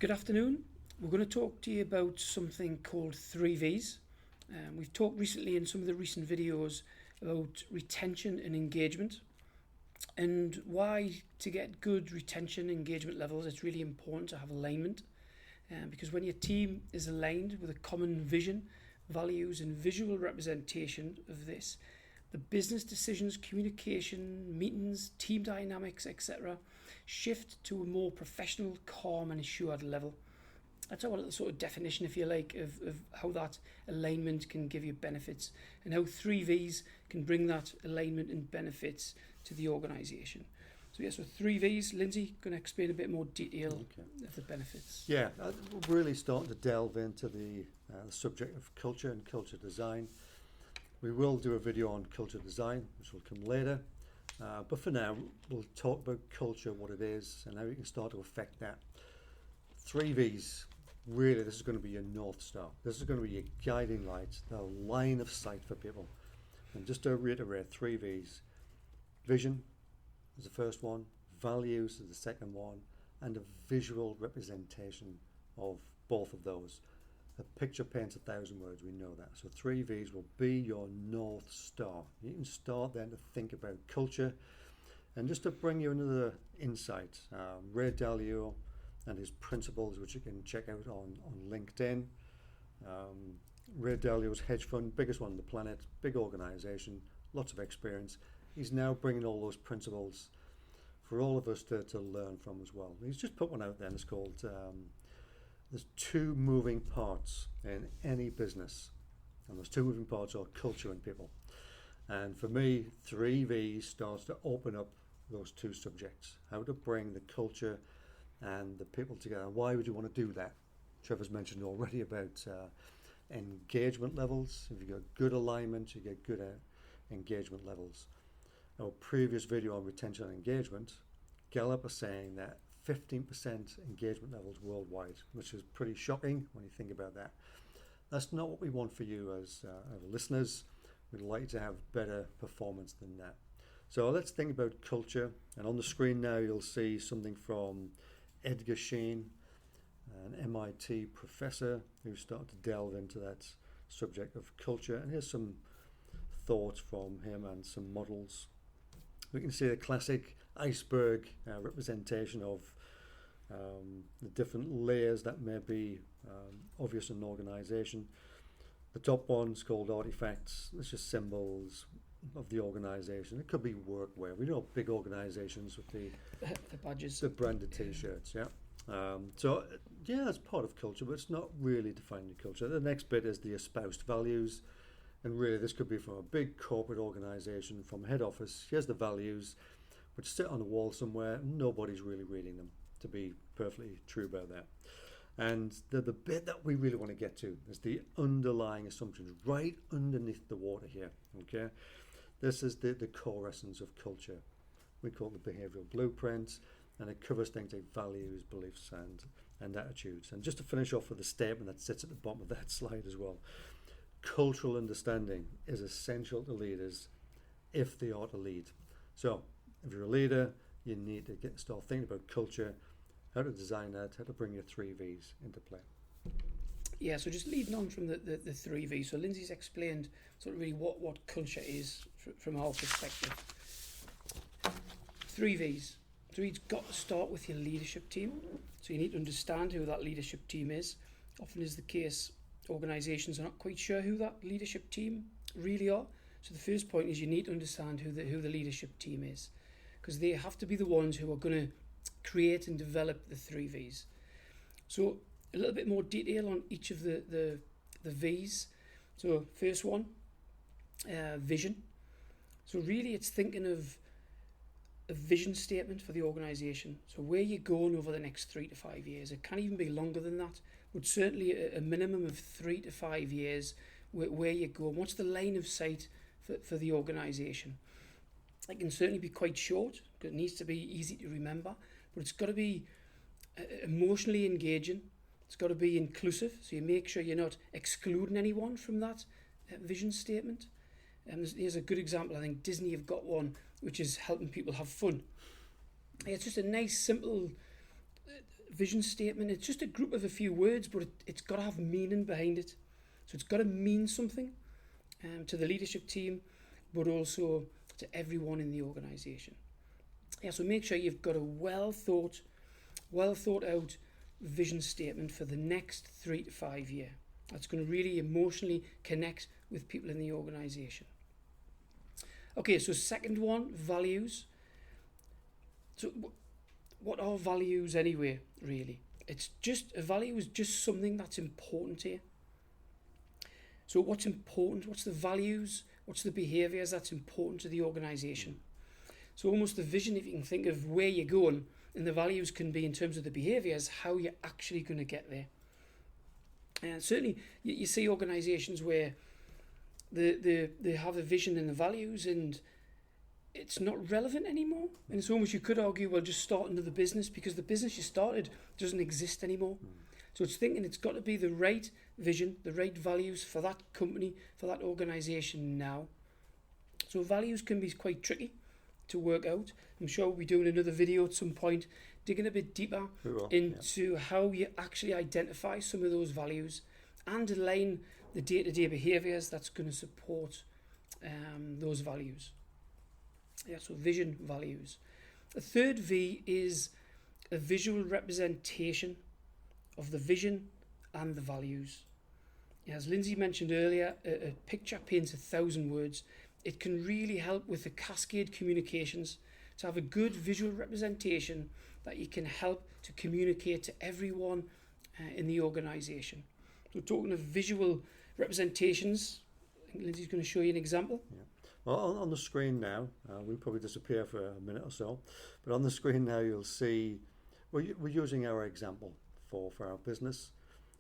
Good afternoon. We're going to talk to you about something called 3V's. We've talked recently in some of the recent videos about retention and engagement, and why to get good retention engagement levels it's really important to have alignment, because when your team is aligned with a common vision, values and visual representation of this, the business decisions, communication, meetings, team dynamics, etc. shift to a more professional, calm and assured level. That's our little sort of definition, if you like, of how that alignment can give you benefits and how 3V's can bring that alignment and benefits to the organisation. So 3V's, Lindsay, going to explain a bit more detail of the benefits. Yeah, we're really starting to delve into the subject of culture and culture design. We will do a video on culture design, which will come later. But for now, we'll talk about culture, what it is, and how you can start to affect that. 3V's, really, this is going to be your North Star. This is going to be your guiding light, the line of sight for people. And just to reiterate, 3V's, vision is the first one, values is the second one, and a visual representation of both of those. A picture paints 1,000 words, we know that. So 3V's will be your North Star. You can start then to think about culture. And just to bring you another insight, Ray Dalio and his principles, which you can check out on LinkedIn. Ray Dalio's hedge fund, biggest one on the planet, big organization, lots of experience. He's now bringing all those principles for all of us to learn from as well. He's just put one out there, and it's called there's two moving parts in any business, and those two moving parts are culture and people. And for me, 3V starts to open up those two subjects, how to bring the culture and the people together. Why would you want to do that? Trevor's mentioned already about engagement levels. If you get good alignment, you get good engagement levels. Our previous video on retention and engagement, Gallup are saying that 15% engagement levels worldwide, which is pretty shocking when you think about that. That's not what we want for you as our listeners. We'd like to have better performance than that. So let's think about culture. And on the screen now, you'll see something from Edgar Schein, an MIT professor who started to delve into that subject of culture. And here's some thoughts from him and some models. We can see a classic iceberg representation of the different layers that may be obvious in an organisation. The top one's called artifacts. It's just symbols of the organisation. It could be workwear. We know big organisations with the badges, the branded T-shirts. Yeah. So it's part of culture, but it's not really defining the culture. The next bit is the espoused values. And really, this could be from a big corporate organisation, from head office. Here's the values, which sit on the wall somewhere. Nobody's really reading them, to be perfectly true about that. And the bit that we really want to get to is the underlying assumptions, right underneath the water here. Okay, this is the core essence of culture. We call it the behavioural blueprint, and it covers things like values, beliefs, and attitudes. And just to finish off with the statement that sits at the bottom of that slide as well. Cultural understanding is essential to leaders if they are to lead. So if you're a leader, you need to start thinking about culture, how to design that, how to bring your 3V's into play. Yeah, so just leading on from the 3V's. So Lindsay's explained sort of really what culture is from our perspective. 3V's. So you've got to start with your leadership team. So you need to understand who that leadership team is. Often is the case, organisations are not quite sure who that leadership team really are. So the first point is you need to understand who the leadership team is, because they have to be the ones who are going to create and develop the 3V's. So a little bit more detail on each of the V's. So first one, vision. So really it's thinking of a vision statement for the organisation. So where you're going over the next 3 to 5 years. It can even be longer than that, but certainly a minimum of 3 to 5 years where you're going. What's the line of sight for the organisation? It can certainly be quite short, because it needs to be easy to remember, but it's got to be emotionally engaging. It's got to be inclusive, so you make sure you're not excluding anyone from that vision statement. Here's a good example. I think Disney have got one, which is helping people have fun. It's just a nice, simple vision statement, it's just a group of a few words, but it's got to have meaning behind it. So it's got to mean something to the leadership team, but also to everyone in the organisation. Yeah, so make sure you've got a well thought out vision statement for the next 3 to 5 year. That's going to really emotionally connect with people in the organisation. Okay, so second one, values. So what are values anyway, really? A value is just something that's important to you. So what's important? What's the values? What's the behaviours that's important to the organisation? So almost the vision, if you can think of where you're going, and the values can be in terms of the behaviours, how you're actually going to get there. And certainly you see organisations where they have a vision and the values and it's not relevant anymore. And it's almost, you could argue, well, just start another business because the business you started doesn't exist anymore. So it's thinking it's got to be the right vision, the right values for that company, for that organisation now. So values can be quite tricky to work out. I'm sure we'll be doing another video at some point, digging a bit deeper into how you actually identify some of those values and align the day-to-day behaviours that's going to support those values. Yeah, so vision, values. The third V is a visual representation of the vision and the values. As Lindsay mentioned earlier, a picture paints 1,000 words. It can really help with the cascade communications to have a good visual representation that you can help to communicate to everyone in the organisation. So talking of visual representations, I think Lindsay's going to show you an example. Yeah. Well, on the screen now, we'll probably disappear for a minute or so, but on the screen now you'll see we're using our example for our business,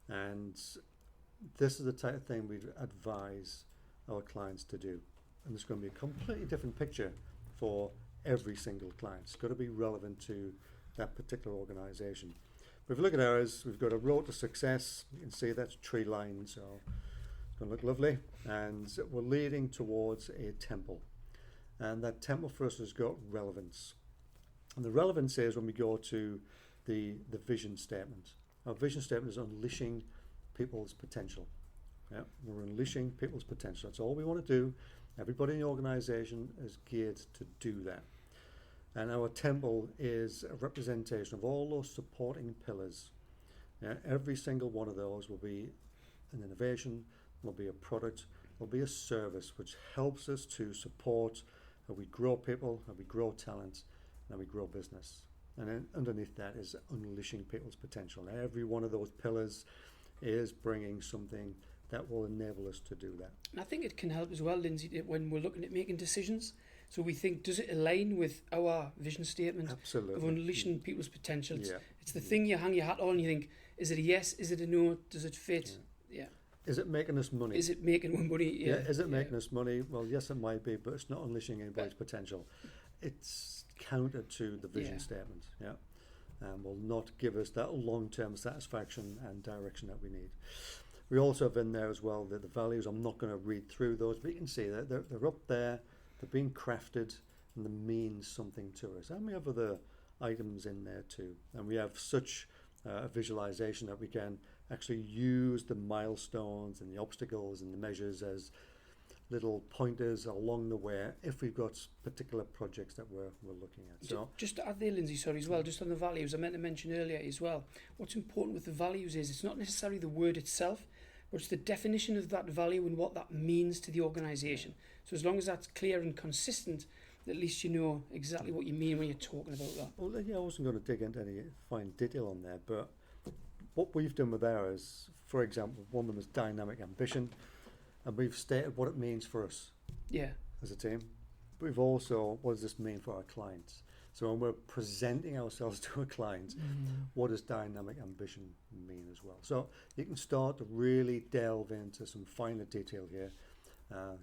and this is the type of thing we'd advise our clients to do. And there's going to be a completely different picture for every single client. It's got to be relevant to that particular organisation. But if you look at ours, we've got a road to success. You can see that's tree line, so it's going to look lovely. And we're leading towards a temple. And that temple for us has got relevance. And the relevance is when we go to the vision statement. Our vision statement is unleashing people's potential. Yeah, we're unleashing people's potential. That's all we want to do. Everybody in the organisation is geared to do that. And our temple is a representation of all those supporting pillars. Yeah, every single one of those will be an innovation, will be a product, will be a service which helps us to support how we grow people, how we grow talent, and how we grow business. And then underneath that is unleashing people's potential. Every one of those pillars is bringing something that will enable us to do that. And I think it can help as well, Lindsay, when we're looking at making decisions. So we think, does it align with our vision statement of unleashing people's potential? It's the thing you hang your hat on, you think, is it a yes, is it a no, does it fit? Yeah. Is it making us money? Is it making money? Yeah. Is it making us money? Well, yes, it might be, but it's not unleashing anybody's potential. It's counter to the vision statement, and will not give us that long-term satisfaction and direction that we need. We also have in there as well the values. I'm not going to read through those, but you can see that they're up there, they're being crafted, and they mean something to us. And we have other items in there too. And we have such a visualization that we can actually use the milestones and the obstacles and the measures as little pointers along the way if we've got particular projects that we're looking at. So just to add there, Lindsay, sorry, as well, just on the values, I meant to mention earlier as well, what's important with the values is it's not necessarily the word itself, but it's the definition of that value and what that means to the organisation. So as long as that's clear and consistent, at least you know exactly what you mean when you're talking about that. Well, yeah, I wasn't going to dig into any fine detail on there, but what we've done with ours, for example, one of them is dynamic ambition, and we've stated what it means for us as a team. But we've also, what does this mean for our clients? So when we're presenting ourselves to a client, what does dynamic ambition mean as well? So you can start to really delve into some finer detail here.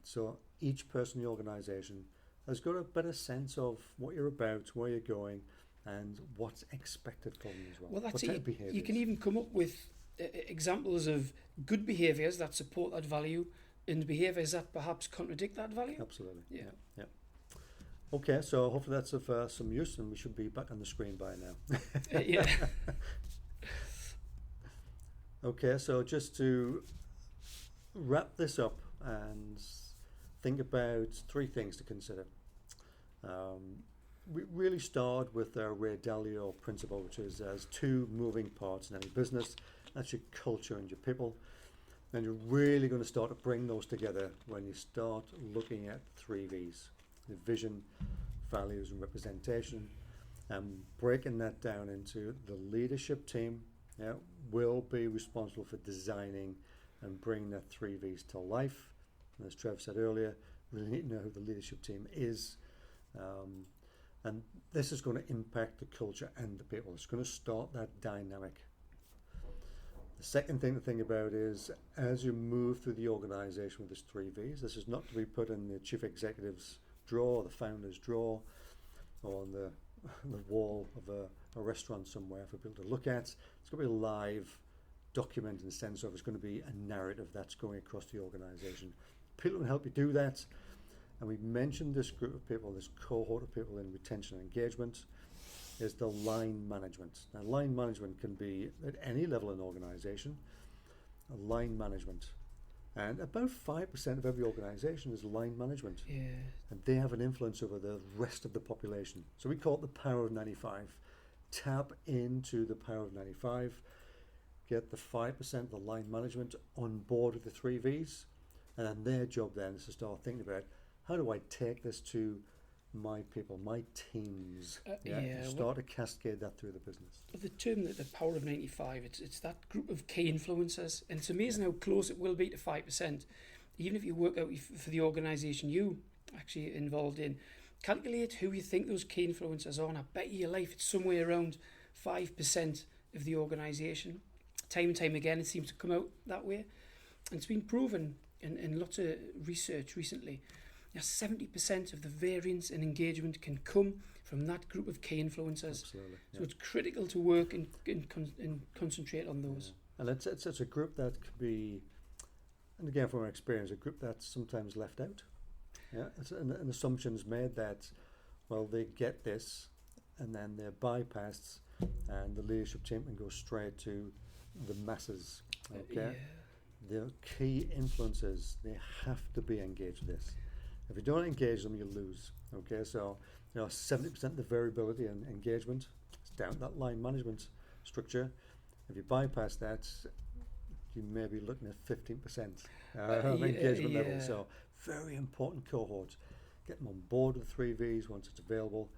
So each person in the organisation has got a better sense of what you're about, where you're going, and what's expected from you as well. Well, that's it. You can even come up with examples of good behaviours that support that value and behaviours that perhaps contradict that value. Absolutely. Yeah. Okay, so hopefully that's of some use, and we should be back on the screen by now. Okay, so just to wrap this up and think about three things to consider. We really start with our Ray Dalio principle, which is there's two moving parts in any business. That's your culture and your people. And you're really going to start to bring those together when you start looking at 3V's, the vision, values and representation, and breaking that down into the leadership team. Yeah, will be responsible for designing and bringing that 3V's to life. And as Trev said earlier, we really need to know who the leadership team is. And this is going to impact the culture and the people. It's going to start that dynamic. The second thing to think about is as you move through the organization with this 3V's, this is not to be put in the chief executive's drawer, the founder's drawer, or on the wall of a restaurant somewhere for people to look at. It's going to be a live document in the sense of it's going to be a narrative that's going across the organization. People can help you do that. And we mentioned this group of people, this cohort of people in retention and engagement, is the line management. Now, line management can be at any level in an organization, line management. And about 5% of every organization is line management. Yeah. And they have an influence over the rest of the population. So we call it the power of 95. Tap into the power of 95. Get the 5% of the line management on board with the 3V's. And then their job then is to start thinking about, how do I take this to my people, my teams? And start to cascade that through the business. The term, the power of 95, it's that group of key influencers. And it's amazing how close it will be to 5%. Even if you work out for the organisation you actually involved in, calculate who you think those key influencers are, and I bet you your life it's somewhere around 5% of the organisation. Time and time again, it seems to come out that way. And it's been proven in lots of research recently. 70% of the variance in engagement can come from that group of key influencers. Absolutely. So it's critical to work and concentrate on those. Yeah. And it's a group that could be, and again from our experience, a group that's sometimes left out. Yeah, it's an assumption's made that, well, they get this, and then they're bypassed, and the leadership team can go straight to the masses. Okay, the key influencers, they have to be engaged with this. If you don't engage them, you lose. Okay, so 70% of the variability and engagement is down to that line management structure. If you bypass that, you may be looking at 15% engagement level. So very important cohort. Get them on board with 3V's once it's available,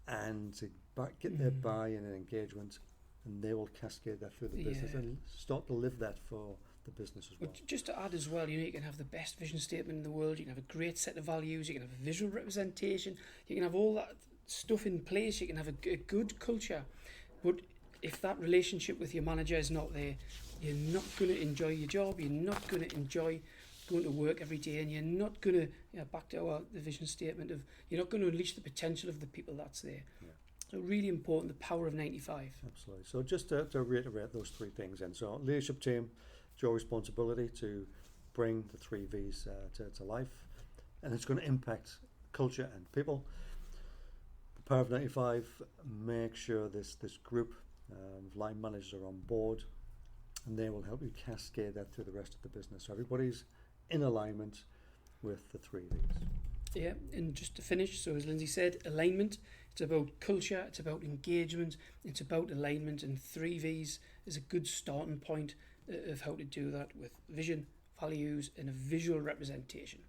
and to get their buy-in and engagement, and they will cascade that through the business and start to live that for the business as well. But just to add as well, you can have the best vision statement in the world, you can have a great set of values, you can have a visual representation, you can have all that stuff in place, you can have a good culture, but if that relationship with your manager is not there, you're not going to enjoy your job, you're not going to enjoy going to work every day, and you're not going to, back to the vision statement of, you're not going to unleash the potential of the people that's there. Yeah. So really important, the power of 95. Absolutely. So just to reiterate those three things, and so leadership team, it's your responsibility to bring the 3V's to life, and it's going to impact culture and people. The power of 95, make sure this group of line managers are on board, and they will help you cascade that through the rest of the business. So everybody's in alignment with the 3V's. Yeah, and just to finish, so as Lindsay said, alignment, it's about culture, it's about engagement, it's about alignment, and 3V's is a good starting point of how to do that with vision, values, and a visual representation.